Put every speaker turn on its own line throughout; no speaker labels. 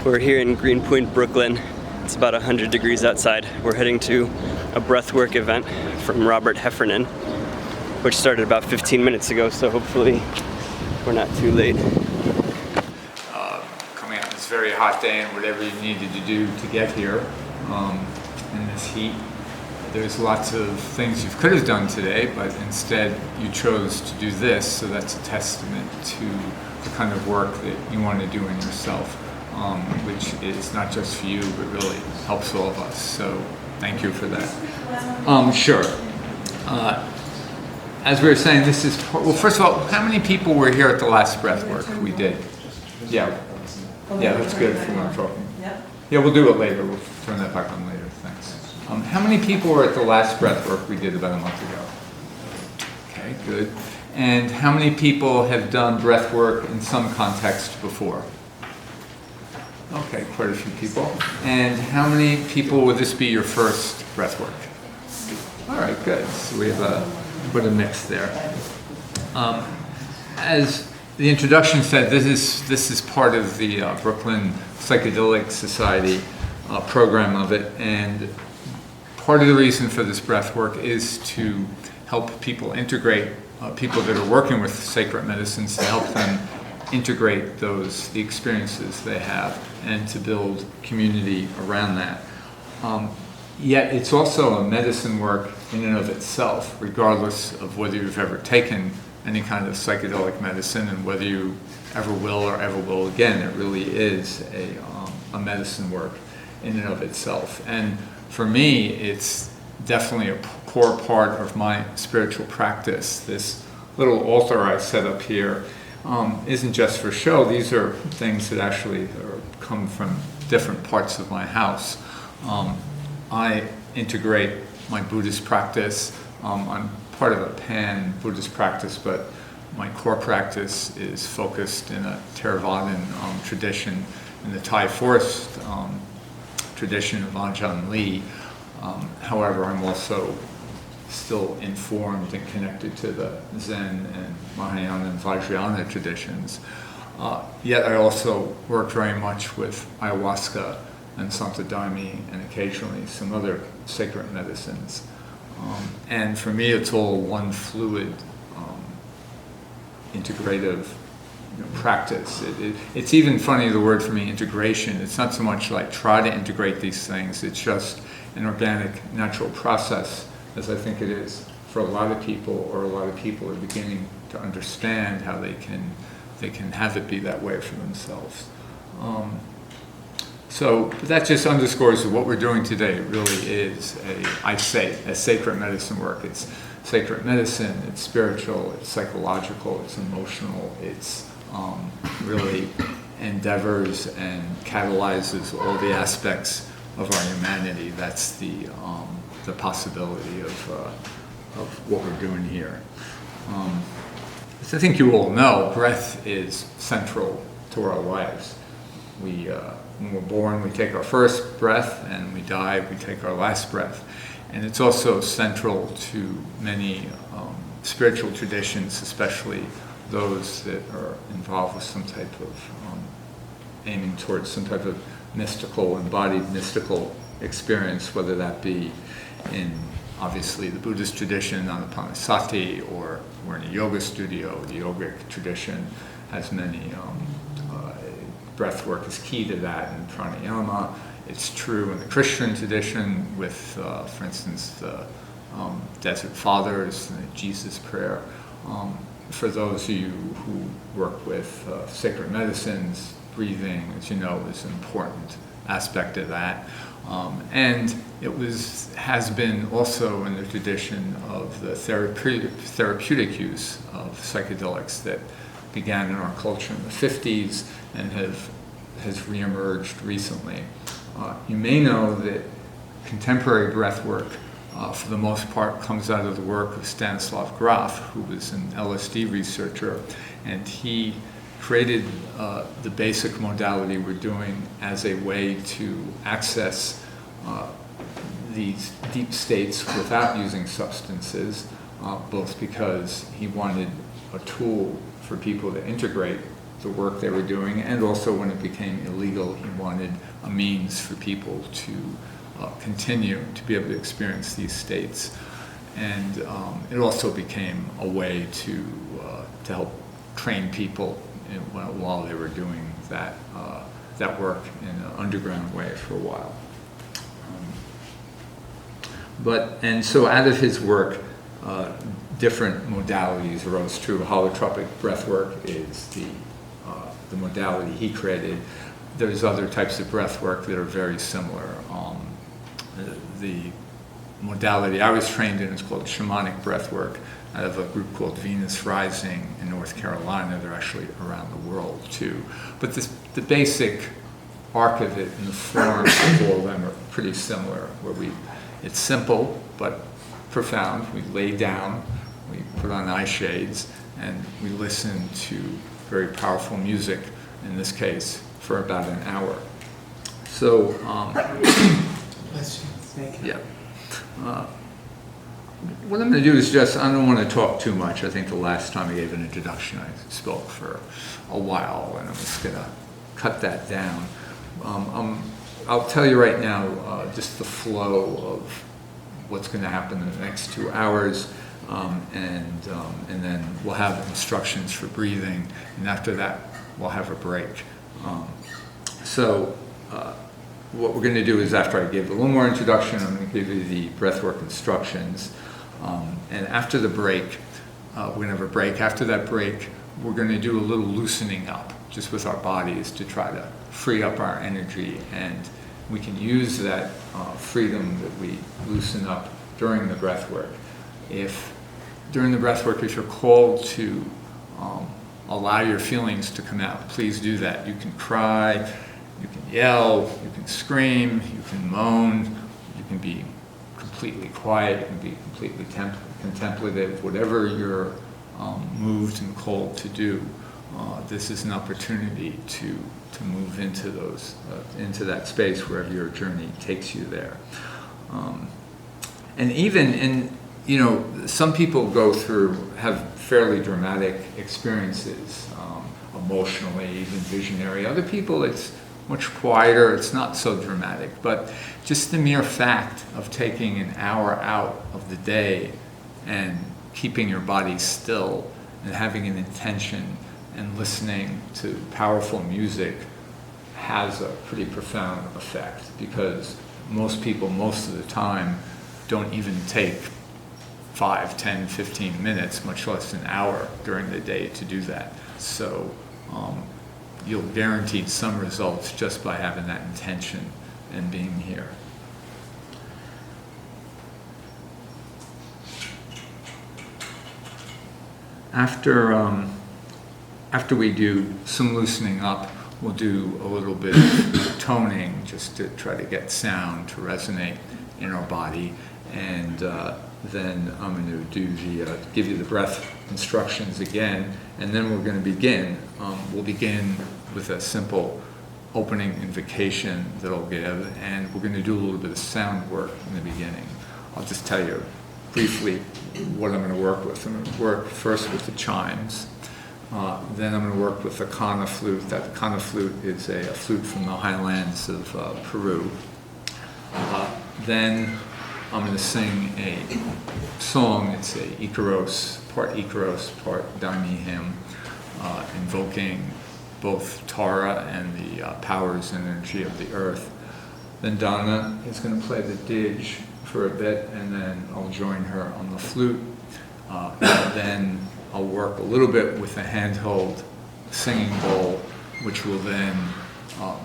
We're here in Greenpoint, Brooklyn. It's about 100 degrees outside. We're heading to a breathwork event from Robert Heffernan, which started about 15 minutes ago, so hopefully we're not too late.
Coming out this very hot day and whatever you needed to do to get here in this heat. There's lots of things you could have done today, but instead you chose to do this, so that's a testament to the kind of work that you want to do in yourself, which is not just for you, but really helps all of us. So thank you for that. Sure. As we were saying, this is, well, first of all, how many people were here at the last breathwork we did? Yeah, that's good for when I'm talking. Yeah, we'll do it later. We'll turn that back on later. Thanks. How many people were at the last breathwork we did about a month ago? Okay, good. And how many people have done breathwork in some context before? Okay, quite a few people. And how many people would this be your first breathwork? All right, good. So we have quite a mix there. As the introduction said, this is part of the Brooklyn Psychedelic Society program of it, and part of the reason for this breathwork is to help people integrate, people that are working with sacred medicines, to help them integrate the experiences they have and to build community around that. Yet it's also a medicine work in and of itself, regardless of whether you've ever taken any kind of psychedelic medicine and whether you ever will or ever will again. It really is a medicine work in and of itself. And for me, it's definitely a core part of my spiritual practice. This little altar I set up here isn't just for show. These are things that actually come from different parts of my house. I integrate my Buddhist practice. I'm part of a pan-Buddhist practice, but my core practice is focused in a Theravadan tradition, in the Thai forest tradition of Ajahn Lee. However, I'm also still informed and connected to the Zen and Mahayana and Vajrayana traditions. Yet I also work very much with ayahuasca and Santadharmi and occasionally some other sacred medicines. And for me, it's all one fluid, integrative practice. It's even funny, the word for me, integration. It's not so much like try to integrate these things, it's just an organic, natural process, as I think it is for a lot of people, or a lot of people are beginning to understand how they can have it be that way for themselves. So that just underscores that what we're doing today really is a sacred medicine work. It's sacred medicine, it's spiritual, it's psychological, it's emotional, it's really endeavors and catalyzes all the aspects of our humanity. That's the possibility of what we're doing here. As I think you all know, breath is central to our lives. When we're born, we take our first breath, and we die, we take our last breath. And it's also central to many spiritual traditions, especially those that are involved with some type of aiming towards some type of mystical, embodied mystical experience, whether that be in obviously the Buddhist tradition, Anapanasati, or we're in a yoga studio. The yogic tradition has many, breath work is key to that, and pranayama. It's true in the Christian tradition with, for instance, the Desert Fathers, the Jesus prayer. For those of you who work with sacred medicines, breathing, as you know, is an important aspect of that. And it has been also in the tradition of the therapeutic use of psychedelics that began in our culture in the 50s and has reemerged recently. You may know that contemporary breath work, for the most part, comes out of the work of Stanislav Grof, who was an LSD researcher, and he created the basic modality we're doing as a way to access these deep states without using substances, both because he wanted a tool for people to integrate the work they were doing, and also when it became illegal, he wanted a means for people to continue to be able to experience these states. And it also became a way to help train people while they were doing that work in an underground way for a while. And so out of his work, different modalities arose too. Holotropic breathwork is the modality he created. There's other types of breathwork that are very similar. The modality I was trained in is called shamanic breathwork, out of a group called Venus Rising in North Carolina. They're actually around the world too. But the basic arc of it and the form of all of them are pretty similar, where it's simple but profound. We lay down, we put on eye shades, and we listen to very powerful music, in this case, for about an hour. So, yeah. What I'm going to do is I don't want to talk too much. I think the last time I gave an introduction, I spoke for a while, and I'm just going to cut that down. I'll tell you right now just the flow of what's going to happen in the next 2 hours, and then we'll have instructions for breathing, and after that we'll have a break. What we're going to do is, after I give a little more introduction, I'm going to give you the breathwork instructions, and after the break, we're going to have a break. After that break, we're going to do a little loosening up just with our bodies to try to free up our energy, and we can use that freedom that we loosen up during the breath work. During the breath work, if you're called to allow your feelings to come out, please do that. You can cry, you can yell, you can scream, you can moan, you can be completely quiet, you can be completely contemplative, whatever you're moved and called to do. This is an opportunity to move into into that space wherever your journey takes you there. Some people have fairly dramatic experiences, emotionally, even visionary. Other people, it's much quieter, it's not so dramatic, but just the mere fact of taking an hour out of the day and keeping your body still and having an intention and listening to powerful music has a pretty profound effect, because most people, most of the time, don't even take 5, 10, 15 minutes, much less an hour during the day to do that. So you'll guarantee some results just by having that intention and being here. After we do some loosening up, we'll do a little bit of toning just to try to get sound to resonate in our body, and then I'm going to give you the breath instructions again, and then we're going to begin. We'll begin with a simple opening invocation that I'll give, and we're going to do a little bit of sound work in the beginning. I'll just tell you briefly what I'm going to work with. I'm going to work first with the chimes. Then I'm going to work with the Kana flute. That Kana flute is a flute from the highlands of Peru. Then I'm going to sing a song. It's a part Daimi hymn, invoking both Tara and the powers and energy of the earth. Then Donna is going to play the didge for a bit, and then I'll join her on the flute. And then I'll work a little bit with a handheld singing bowl, which will then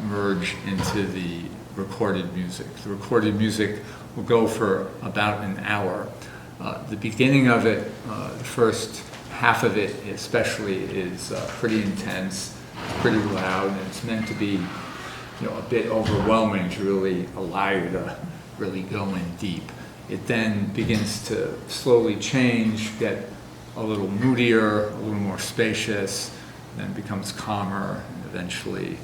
merge into the recorded music. The recorded music will go for about an hour. The beginning of it, the first half of it especially, is pretty intense, pretty loud, and it's meant to be a bit overwhelming to really allow you to really go in deep. It then begins to slowly change, get a little moodier, a little more spacious, then becomes calmer, and eventually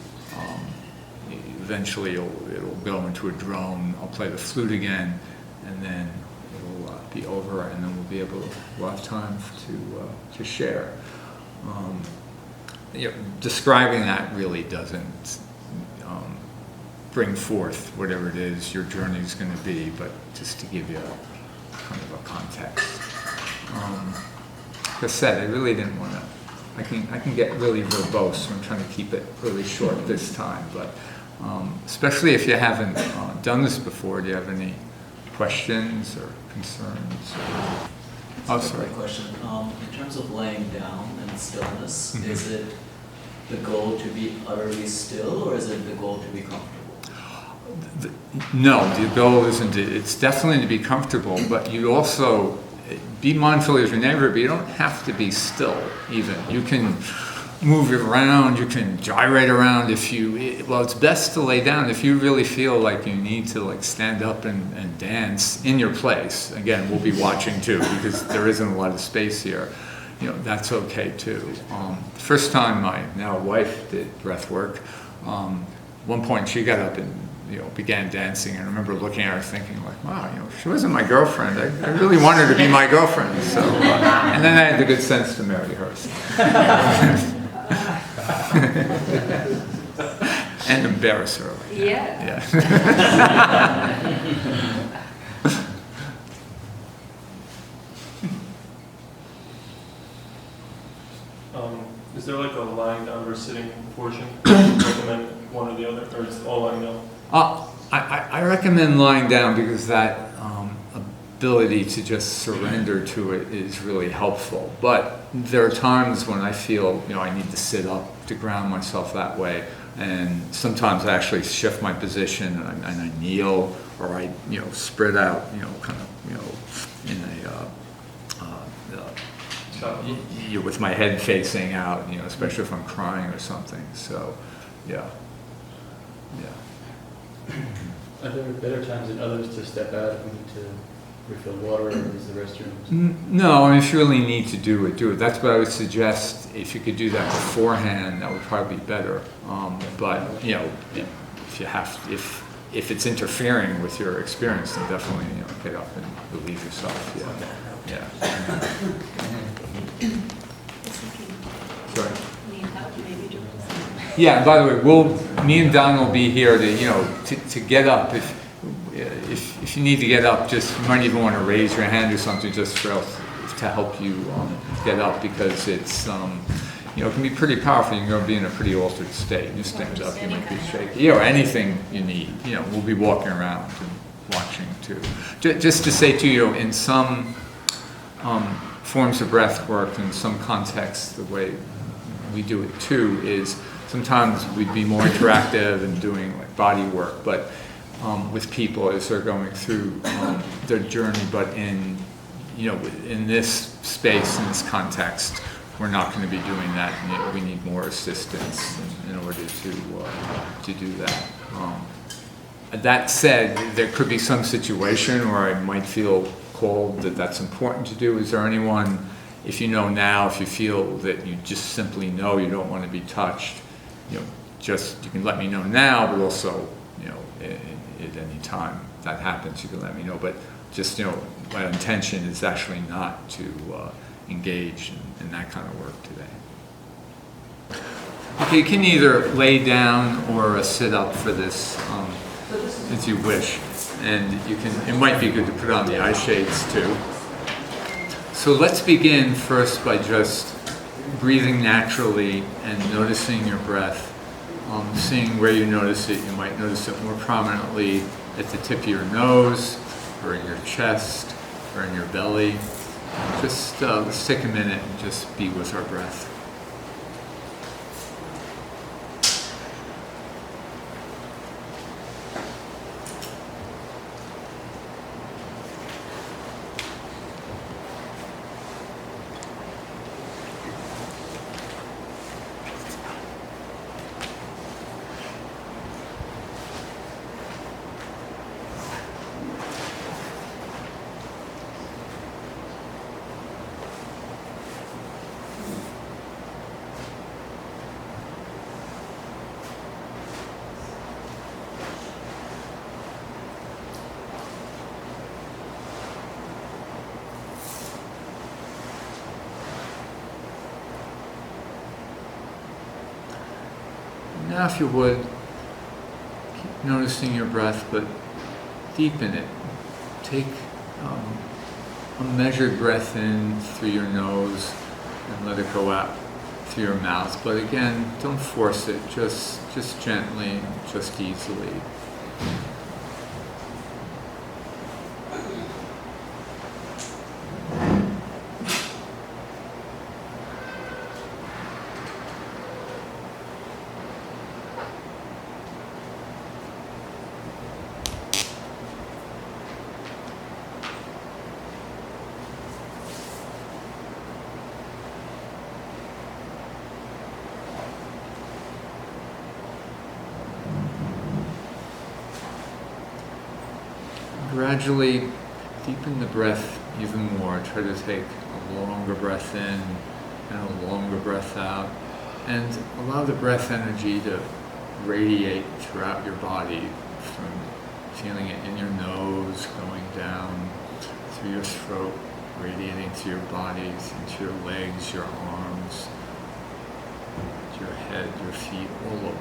it'll go into a drone. I'll play the flute again, and then it'll be over, and then we'll have time to share. describing that really doesn't bring forth whatever it is your journey is going to be, but just to give you kind of a context. Like I said, I really didn't want to. I can get really verbose, so I'm trying to keep it really short this time. But especially if you haven't done this before, do you have any questions or concerns?
That's a great question. In terms of laying down and stillness, is it the goal to be utterly still, or is it the goal to be comfortable?
No, the goal isn't. It's definitely to be comfortable, but you also be mindful of your neighbor, but you don't have to be still even. You can move around, you can gyrate around well, it's best to lay down if you really feel like you need to like stand up and dance in your place. Again, we'll be watching too, because there isn't a lot of space here. That's okay too. The first time my now wife did breath work, one point she got up and began dancing, and I remember looking at her thinking like, wow, she wasn't my girlfriend. I really wanted her to be my girlfriend. So, and then I had the good sense to marry her. And embarrass her.
Yeah.
Is there like a lying down or sitting portion? Recommend one or the other, or just all lying down?
I recommend lying down because that ability to just surrender to it is really helpful. But there are times when I feel I need to sit up to ground myself that way, and sometimes I actually shift my position and I kneel, or I spread out kind of in a with my head facing out, especially if I'm crying or something. So, yeah.
Are there better times than others to step out if we need to refill water or use the restrooms?
No, I mean, if you really need to do it, do it. That's what I would suggest. If you could do that beforehand, that would probably be better. But if you have, if it's interfering with your experience, then definitely get up and relieve yourself. Yeah. Sorry. Yeah. By the way, me and Don will be here to get up. If you need to get up, you might even want to raise your hand or something just to help you get up, because it's it can be pretty powerful. You can be in a pretty altered state. You stand up, you might be shaky. Anything you need. We'll be walking around and watching too. Just to say to you, in some forms of breath work, in some contexts, the way we do it too is sometimes we'd be more interactive and doing like body work, but with people as they're going through their journey. But in this space, in this context, we're not going to be doing that. And we need more assistance in order to do that. That said, there could be some situation where I might feel called that's important to do. Is there anyone, if you feel that you just simply know you don't want to be touched, you can let me know now, but also, at any time that happens, you can let me know. But just, my intention is actually not to engage in that kind of work today. Okay, you can either lay down or sit up for this as you wish. And it might be good to put on the eye shades too. So let's begin first by just breathing naturally and noticing your breath, seeing where you notice it. You might notice it more prominently at the tip of your nose, or in your chest, or in your belly. Just let's take a minute and just be with our breath. Now, if you would, keep noticing your breath, but deepen it. Take a measured breath in through your nose and let it go out through your mouth. But again, don't force it, just gently, just easily. Gradually deepen the breath even more. Try to take a longer breath in and a longer breath out. And allow the breath energy to radiate throughout your body, from feeling it in your nose, going down through your throat, radiating through your bodies, into your legs, your arms, your head, your feet, all over.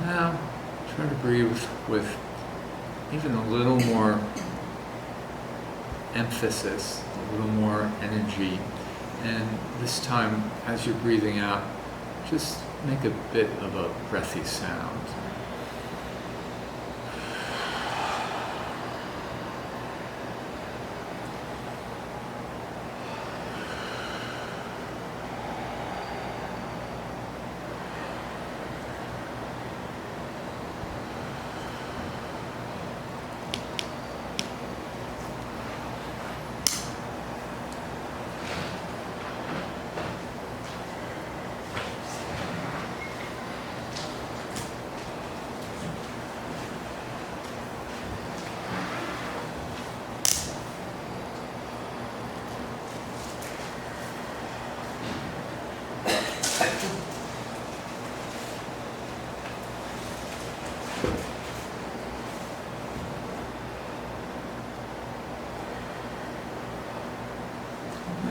Now, try to breathe with even a little more emphasis, a little more energy. And this time, as you're breathing out, just make a bit of a breathy sound.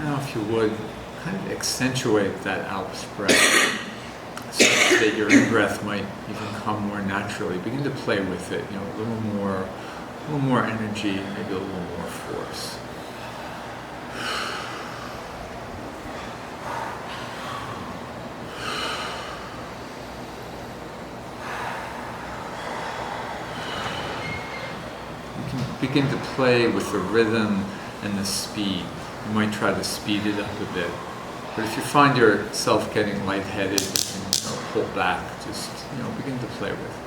Now, if you would, kind of accentuate that out breath, so that your in-breath might even come more naturally. Begin to play with it, a little more energy, maybe a little more force. You can begin to play with the rhythm and the speed. You might try to speed it up a bit. But if you find yourself getting lightheaded, pull back, just begin to play with it.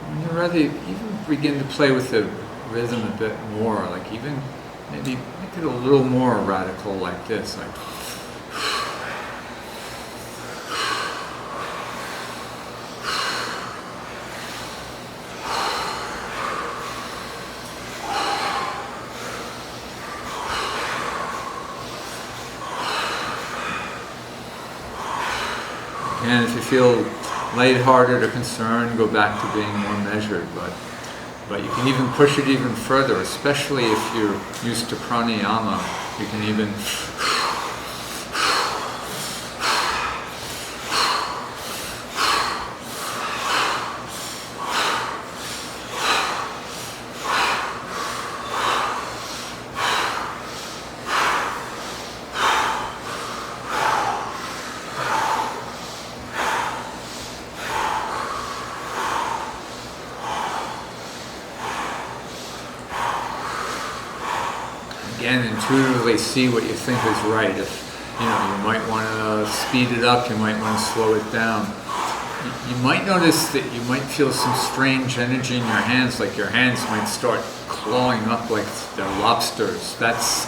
When you're ready, even begin to play with the rhythm a bit more, like even maybe make it a little more radical like this, like and if you feel lighthearted or concerned, go back to being more measured, but you can even push it even further, especially if you're used to pranayama. You can even again, intuitively see what you think is right. If you might want to speed it up, you might want to slow it down. You might notice that you might feel some strange energy in your hands, like your hands might start clawing up like they're lobsters. That's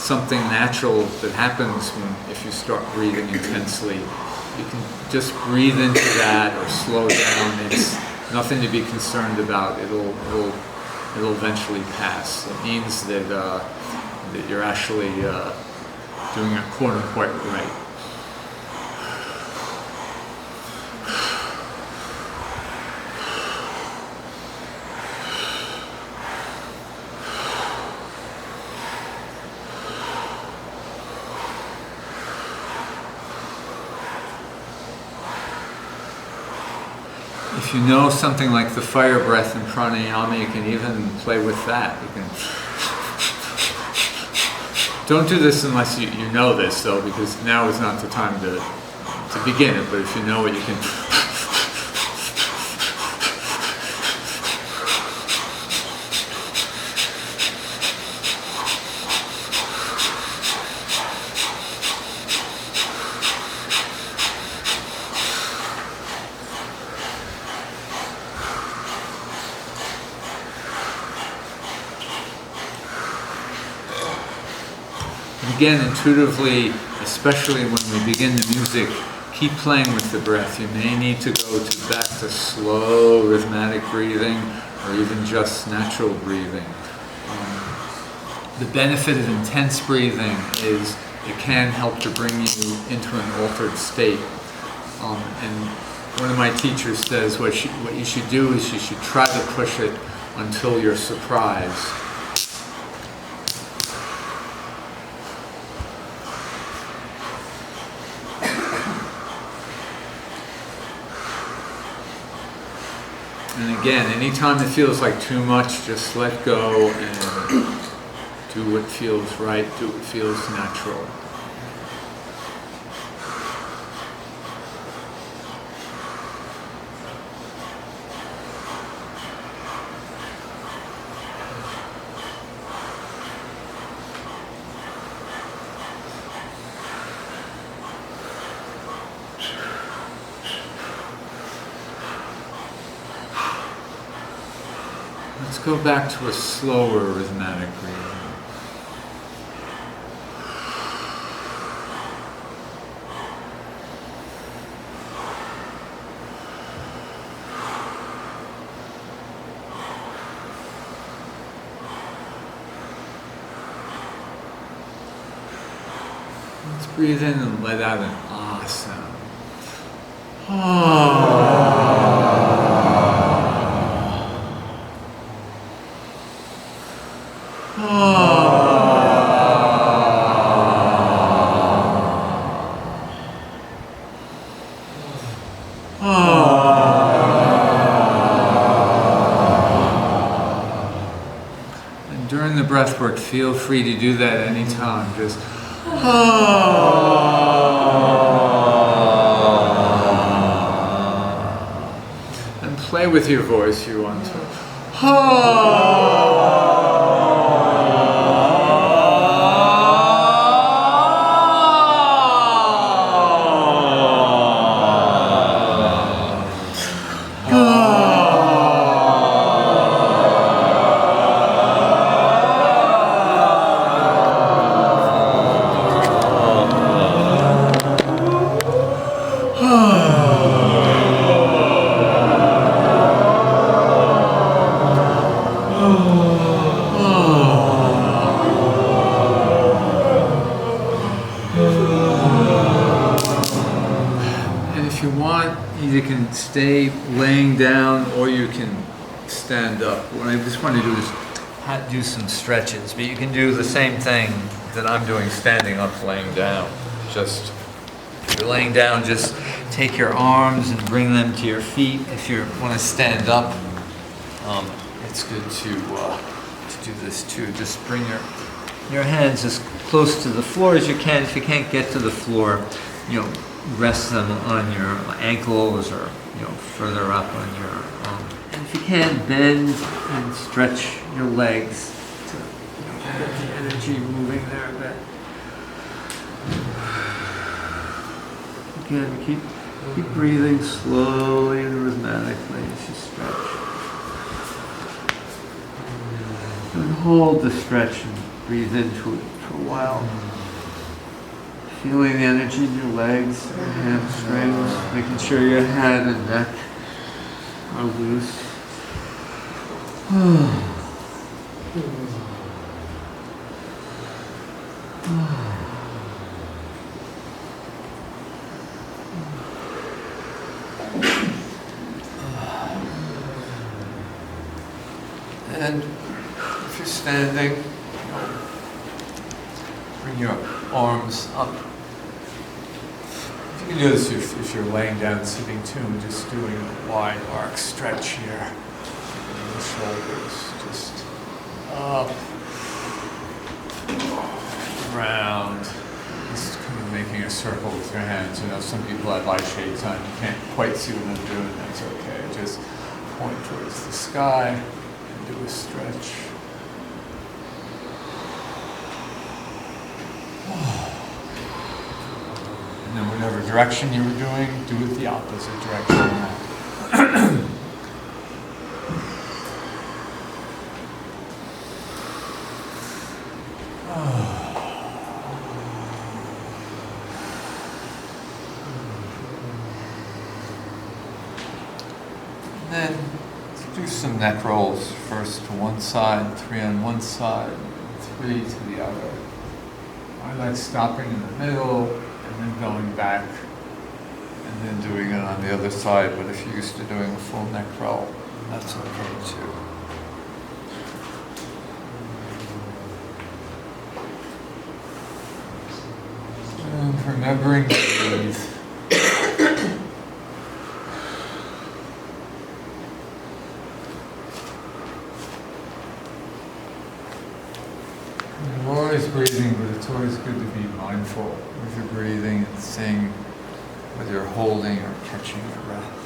something natural that happens if you start breathing intensely. You can just breathe into that or slow down. It's nothing to be concerned about. It'll eventually pass. It means that you're actually doing it quote unquote right. If you know something like the fire breath and pranayama, you can even play with that. You can. Don't do this unless you know this, though, because now is not the time to begin it. But if you know it, you can. Again, intuitively, especially when we begin the music, keep playing with the breath. You may need to go back to slow rhythmic breathing or even just natural breathing. The benefit of intense breathing is it can help to bring you into an altered state. And one of my teachers says what you should do is you should try to push it until you're surprised. And again, anytime it feels like too much, just let go and do what feels right, do what feels natural. Let's go back to a slower rhythmic breathing. Let's breathe in and let out an ah sound. And during the breath work, feel free to do that anytime. Just and play with your voice if you want to. If you want, you can stay laying down or you can stand up. What I just want to do is do some stretches, but you can do the same thing that I'm doing standing up, laying down. Just, if you're laying down, just take your arms and bring them to your feet. If you want to stand up, it's good to do this too. Just bring your hands as close to the floor as you can. If you can't get to the floor, rest them on your ankles or further up on your and if you can, bend and stretch your legs to Get the energy moving there a bit. Again, keep breathing slowly and rhythmically as you stretch. And hold the stretch and breathe into it for a while. Feeling the energy in your legs, your hamstrings, making sure your head and neck are loose. And if you're standing, bring your arms up. You can do this if you're laying down, sitting too, just doing a wide arc stretch here. The shoulders just up, around. Just kind of making a circle with your hands. You know, some people have eye shades on. You can't quite see what I'm doing. That's okay. Just point towards the sky and do a stretch. And then whatever direction you were doing, do it the opposite direction. And then do some neck rolls. First to one side, 3 on one side, 3 to the other. I like stopping in the middle and then going back and then doing it on the other side. But if you're used to doing a full neck roll, that's okay too. And remembering to breathe. You're always breathing, but it's always good to be mindful with your breathing and seeing whether you're holding or catching your breath.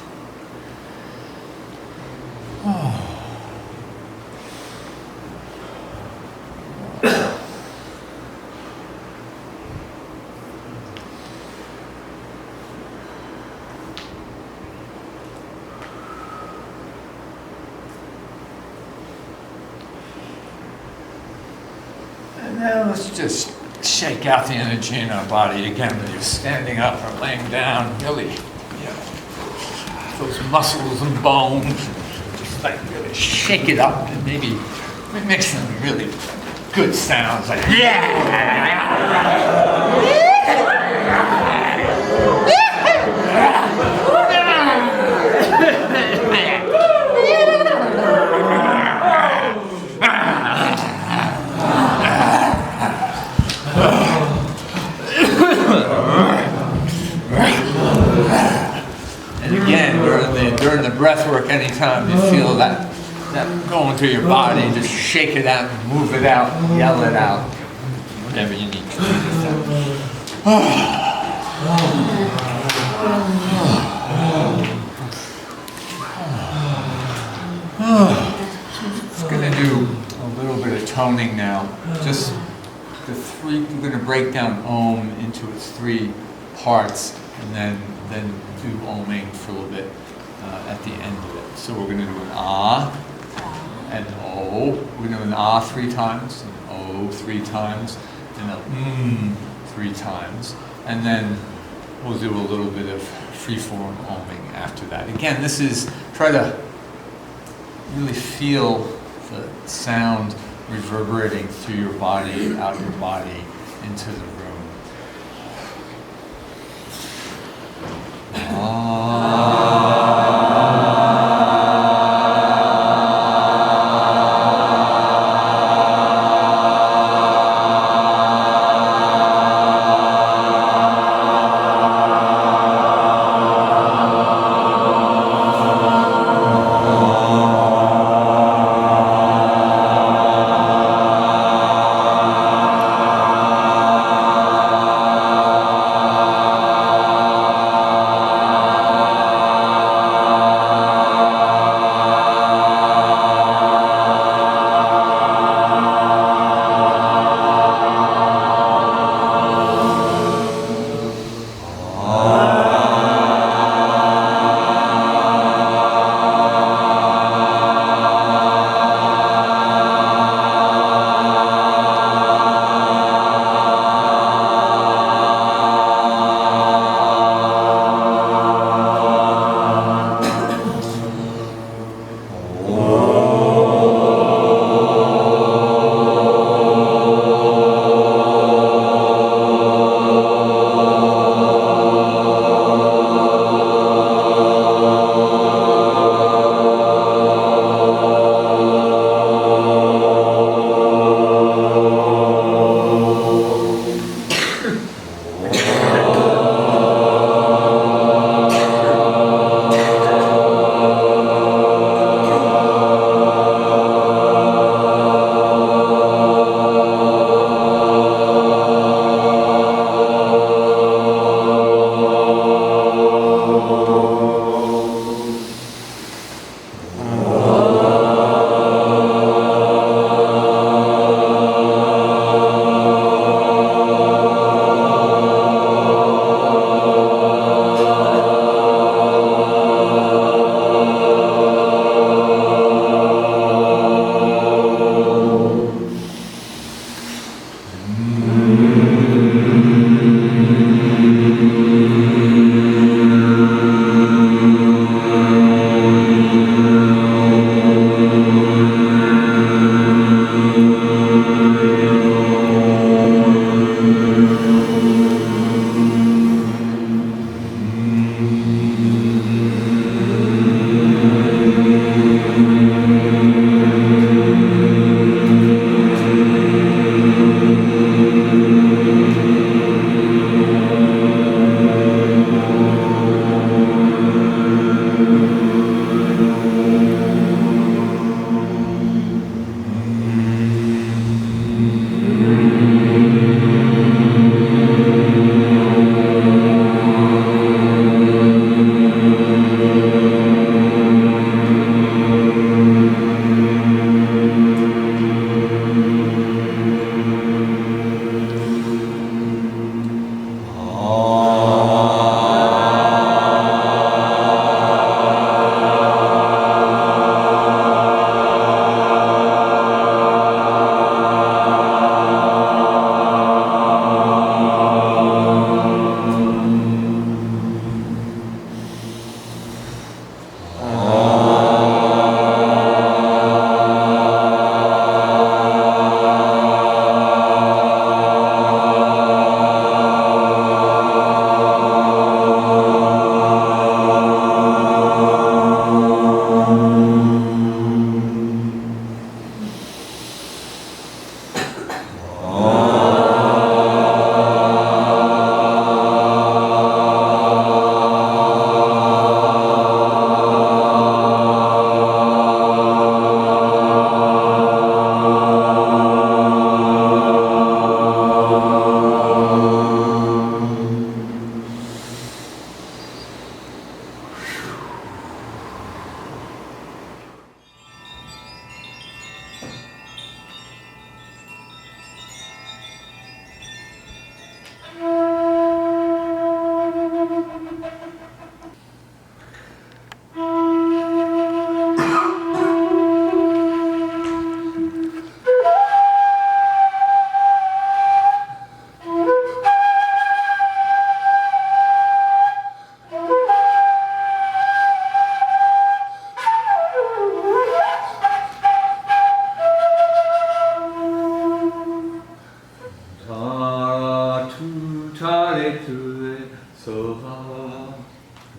And now let's just shake out the energy in our body again, whether you're standing up or laying down. Really, those muscles and bones, just like really shake it up and maybe make some really good sounds like during the breath work, anytime you feel that going through your body, just shake it out, move it out, yell it out, whatever you need to do. Just going to do a little bit of toning now. Just the 3, we're going to break down Om into its 3 parts and then do Oming for a little bit. At the end of it. So we're going to do an Ah and O. We're going to do an Ah 3 times, an O 3 times, and a 3 times. And then we'll do a little bit of free-form oming after that. Again, this is, try to really feel the sound reverberating through your body, out your body, into the room.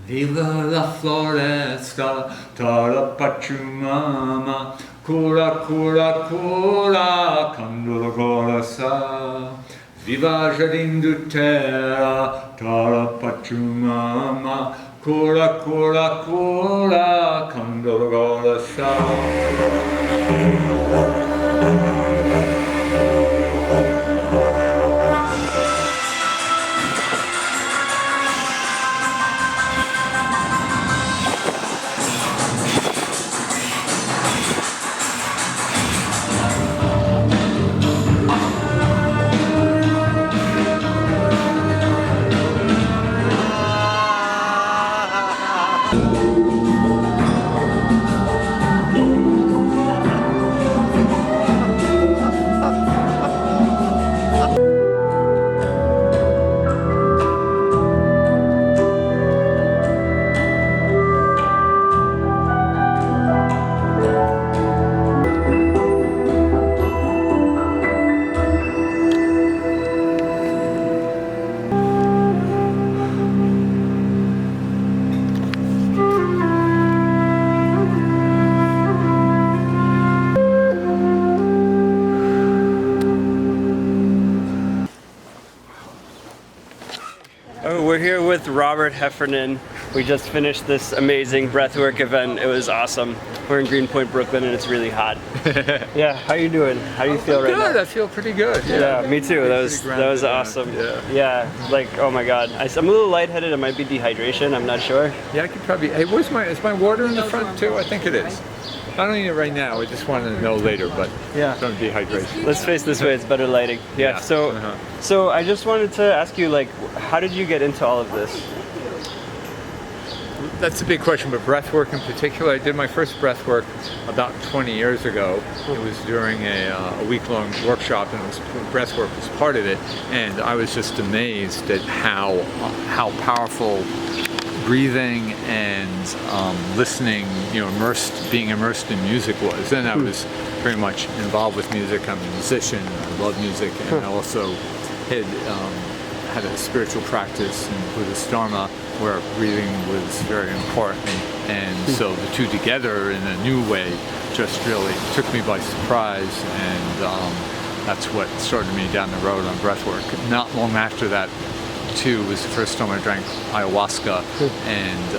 Viva la floresta, tara pachumama, cura cura cura, candolo corasa. Viva jardim do terra, tara pachumama, cura cura cura, candolo corasa.
Oh, we're here with Robert Heffernan. We just finished this amazing breathwork event. It was awesome. We're in Greenpoint, Brooklyn, and it's really hot. Yeah, how you doing? How do you feel right now?
Good, I feel pretty good.
Yeah, me too. That was awesome. Yeah, like, oh my God. I'm a little lightheaded. It might be dehydration. I'm not sure.
Yeah, I could probably. Hey, is my water in the front too? I think it is. I don't need it right now. I just wanted to know later, but
yeah,
from dehydration.
Let's face this way. It's better lighting. Yeah. So I just wanted to ask you, like, how did you get into all of this?
That's a big question, but breathwork in particular, I did my first breathwork about 20 years ago. It was during a week-long workshop, and breathwork was part of it. And I was just amazed at how powerful breathing and listening, being immersed in music was. And I was very much involved with music. I'm a musician. I love music, and I also had a spiritual practice in Buddhist Dharma where breathing was very important, and so the two together in a new way just really took me by surprise, and that's what started me down the road on breathwork. Not long after that, too, was the first time I drank ayahuasca, and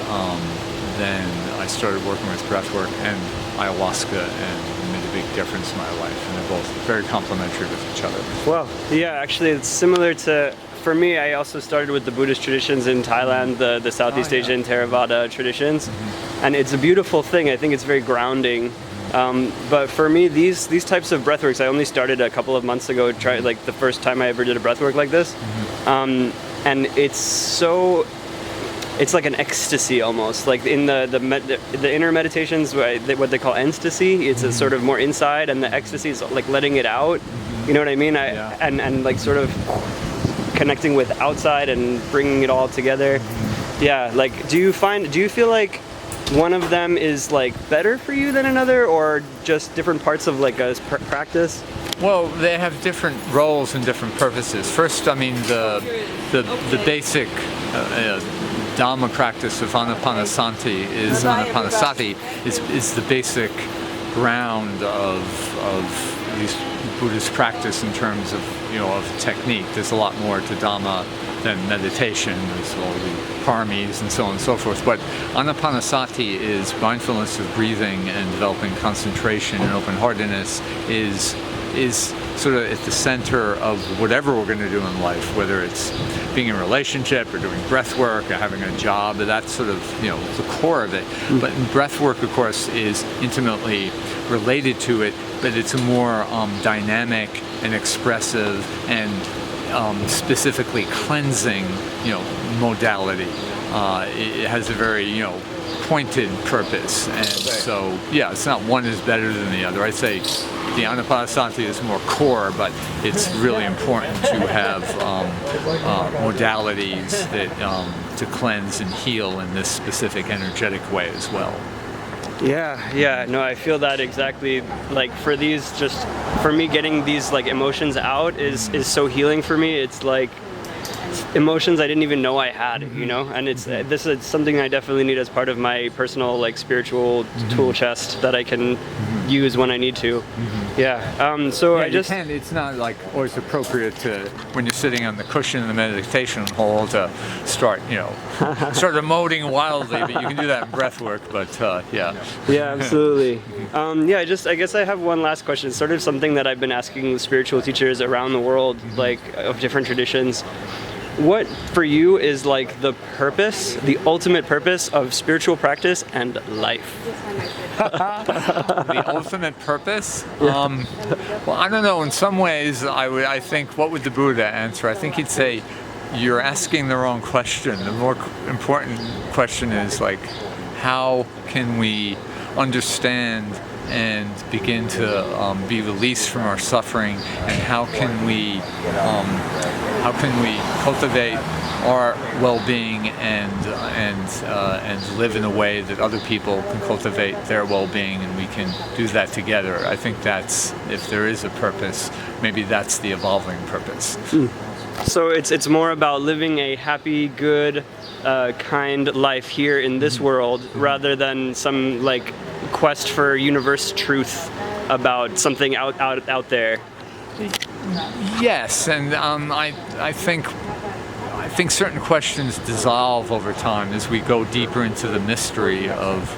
then I started working with breathwork and ayahuasca, and it made a big difference in my life, and they're both very complementary with each other.
Well, yeah, actually it's similar to, for me, I also started with the Buddhist traditions in Thailand, the Southeast Asian Theravada traditions, and it's a beautiful thing. I think it's very grounding. But for me, these types of breathworks, I only started a couple of months ago, like the first time I ever did a breathwork like this, and it's like an ecstasy almost. Like in the inner meditations, what they call ecstasy, it's a sort of more inside, and the ecstasy is like letting it out. You know what I mean? And like sort of connecting with outside and bringing it all together. Yeah, like do you feel like one of them is like better for you than another, or just different parts of like a practice?
Well, they have different roles and different purposes. First, I mean the basic Dhamma practice of Anapanasati is the basic ground of these Buddhist practice in terms of, of technique. There's a lot more to Dhamma than meditation. There's all the paramis and so on and so forth. But anapanasati is mindfulness of breathing, and developing concentration and open-heartedness is sort of at the center of whatever we're going to do in life, whether it's being in a relationship or doing breath work or having a job. That's sort of, the core of it. But breath work, of course, is intimately related to it, but it's a more dynamic and expressive and specifically cleansing, modality. It has a very, pointed purpose, and so it's not one is better than the other. I'd say the anapanasati is more core, but it's really important to have modalities that to cleanse and heal in this specific energetic way as well.
Yeah, no, I feel that exactly. Like for me getting these like emotions out is so healing for me. It's like emotions I didn't even know I had, and this is something I definitely need as part of my personal like spiritual tool chest that I can use when I need to.
It's not like always appropriate to, when you're sitting on the cushion in the meditation hall, to start emoting wildly, but you can do that in breath work. But
yeah, absolutely. I guess I have one last question. It's sort of something that I've been asking spiritual teachers around the world, like of different traditions. What for you is like the ultimate purpose of spiritual practice and life?
The ultimate purpose? Well, I don't know. In some ways, I think, what would the Buddha answer? I think he'd say, you're asking the wrong question. The more important question is like, how can we understand and begin to be released from our suffering, and how can we cultivate our well-being and live in a way that other people can cultivate their well-being, and we can do that together. I think that's, if there is a purpose, maybe that's the evolving purpose.
So it's more about living a happy, good, kind life here in this world, rather than some like quest for universe truth about something out there.
Yes, and I think certain questions dissolve over time as we go deeper into the mystery of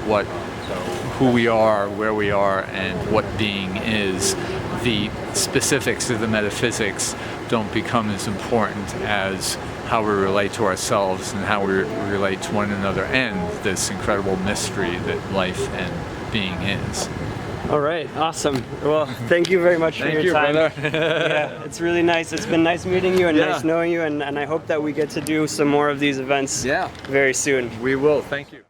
who we are, where we are, and what being is. The specifics of the metaphysics don't become as important as how we relate to ourselves and how we relate to one another, and this incredible mystery that life and being is.
All right, awesome. Well, thank you very much for your time.
Brother.
Yeah, it's really nice. It's been nice meeting you and nice knowing you, and I hope that we get to do some more of these events very soon.
We will. Thank you.